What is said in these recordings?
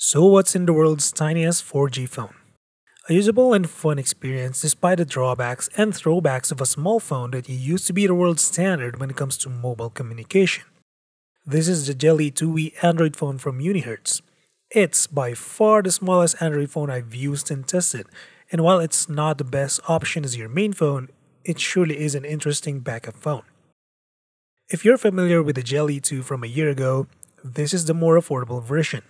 So what's in the world's tiniest 4G phone? A usable and fun experience despite the drawbacks and throwbacks of a small phone that used to be the world standard when it comes to mobile communication. This is the Jelly 2E Android phone from Unihertz. It's by far the smallest Android phone I've used and tested, and while it's not the best option as your main phone, it surely is an interesting backup phone. If you're familiar with the Jelly 2 from a year ago, this is the more affordable version.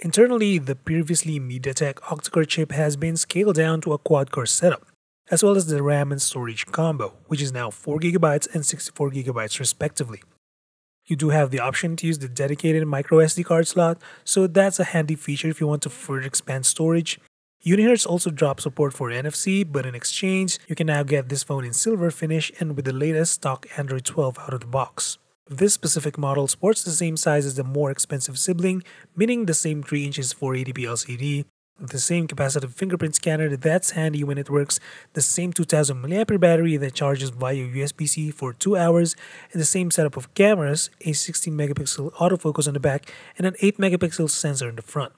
Internally, the previously MediaTek octa-core chip has been scaled down to a quad-core setup, as well as the RAM and storage combo, which is now 4GB and 64GB respectively. You do have the option to use the dedicated microSD card slot, so that's a handy feature if you want to further expand storage. Unihertz also dropped support for NFC, but in exchange, you can now get this phone in silver finish and with the latest stock Android 12 out of the box. This specific model sports the same size as the more expensive sibling, meaning the same 3 inches 480p LCD, the same capacitive fingerprint scanner that's handy when it works, the same 2000 mAh battery that charges via USB-C for 2 hours, and the same setup of cameras, a 16 megapixel autofocus on the back and an 8 megapixel sensor in the front.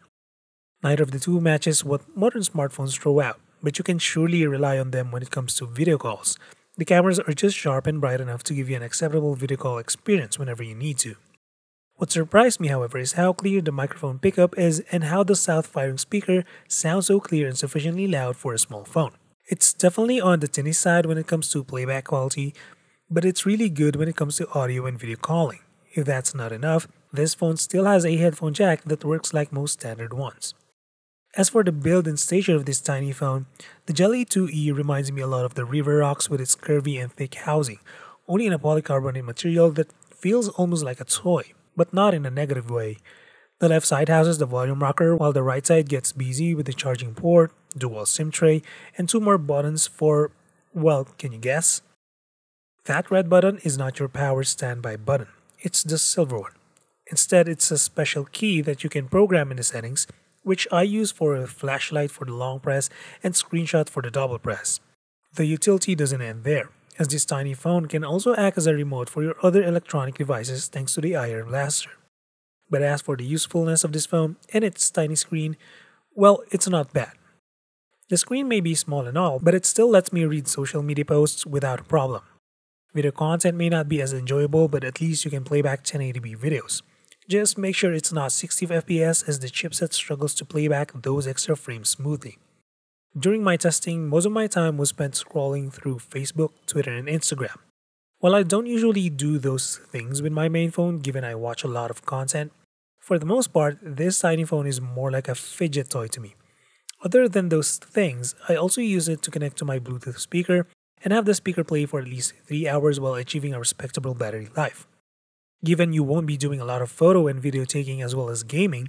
Neither of the two matches what modern smartphones throw out, but you can surely rely on them when it comes to video calls. The cameras are just sharp and bright enough to give you an acceptable video call experience whenever you need to. What surprised me, however, is how clear the microphone pickup is and how the south-firing speaker sounds so clear and sufficiently loud for a small phone. It's definitely on the tinny side when it comes to playback quality, but it's really good when it comes to audio and video calling. If that's not enough, this phone still has a headphone jack that works like most standard ones. As for the build and stature of this tiny phone, the Jelly 2E reminds me a lot of the River Rocks with its curvy and thick housing, only in a polycarbonate material that feels almost like a toy, but not in a negative way. The left side houses the volume rocker while the right side gets busy with the charging port, dual SIM tray, and 2 more buttons for, well, can you guess? That red button is not your power standby button, it's the silver one. Instead, it's a special key that you can program in the settings, which I use for a flashlight for the long press and screenshot for the double press. The utility doesn't end there, as this tiny phone can also act as a remote for your other electronic devices thanks to the IR blaster. But as for the usefulness of this phone and its tiny screen, well, it's not bad. The screen may be small and all, but it still lets me read social media posts without a problem. Video content may not be as enjoyable, but at least you can play back 1080p videos. Just make sure it's not 60 FPS as the chipset struggles to play back those extra frames smoothly. During my testing, most of my time was spent scrolling through Facebook, Twitter, and Instagram. While I don't usually do those things with my main phone given I watch a lot of content, for the most part, this tiny phone is more like a fidget toy to me. Other than those things, I also use it to connect to my Bluetooth speaker and have the speaker play for at least 3 hours while achieving a respectable battery life. Given you won't be doing a lot of photo and video taking as well as gaming,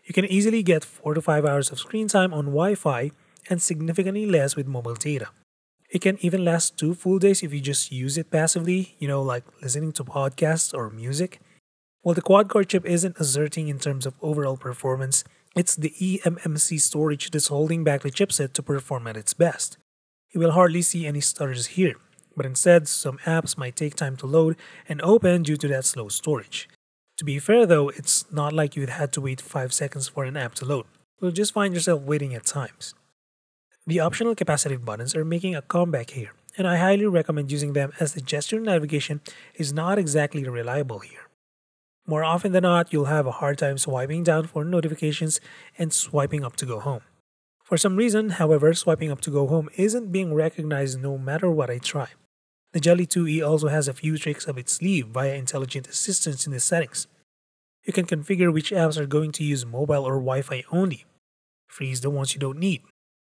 you can easily get 4 to 5 hours of screen time on Wi-Fi and significantly less with mobile data. It can even last 2 full days if you just use it passively, like listening to podcasts or music. While the quad-core chip isn't asserting in terms of overall performance, it's the eMMC storage that's holding back the chipset to perform at its best. You will hardly see any stutters here, but instead, some apps might take time to load and open due to that slow storage. To be fair though, it's not like you'd had to wait 5 seconds for an app to load. You'll just find yourself waiting at times. The optional capacitive buttons are making a comeback here, and I highly recommend using them as the gesture navigation is not exactly reliable here. More often than not, you'll have a hard time swiping down for notifications and swiping up to go home. For some reason, however, swiping up to go home isn't being recognized no matter what I try. The Jelly 2E also has a few tricks up its sleeve via intelligent assistants in the settings. You can configure which apps are going to use mobile or Wi-Fi only, freeze the ones you don't need,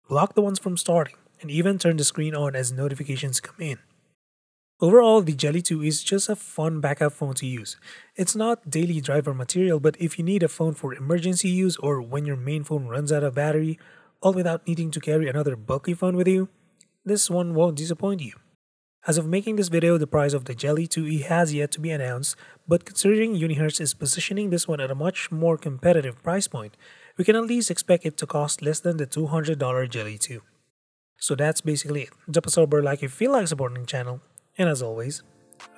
block the ones from starting, and even turn the screen on as notifications come in. Overall, the Jelly 2 is just a fun backup phone to use. It's not daily driver material, but if you need a phone for emergency use or when your main phone runs out of battery, all without needing to carry another bulky phone with you, this one won't disappoint you. As of making this video, the price of the Jelly 2E has yet to be announced, but considering Unihertz is positioning this one at a much more competitive price point, we can at least expect it to cost less than the $200 Jelly 2. So that's basically it. Drop a sub or like if you feel like supporting the channel, and as always,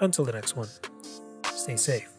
until the next one, stay safe.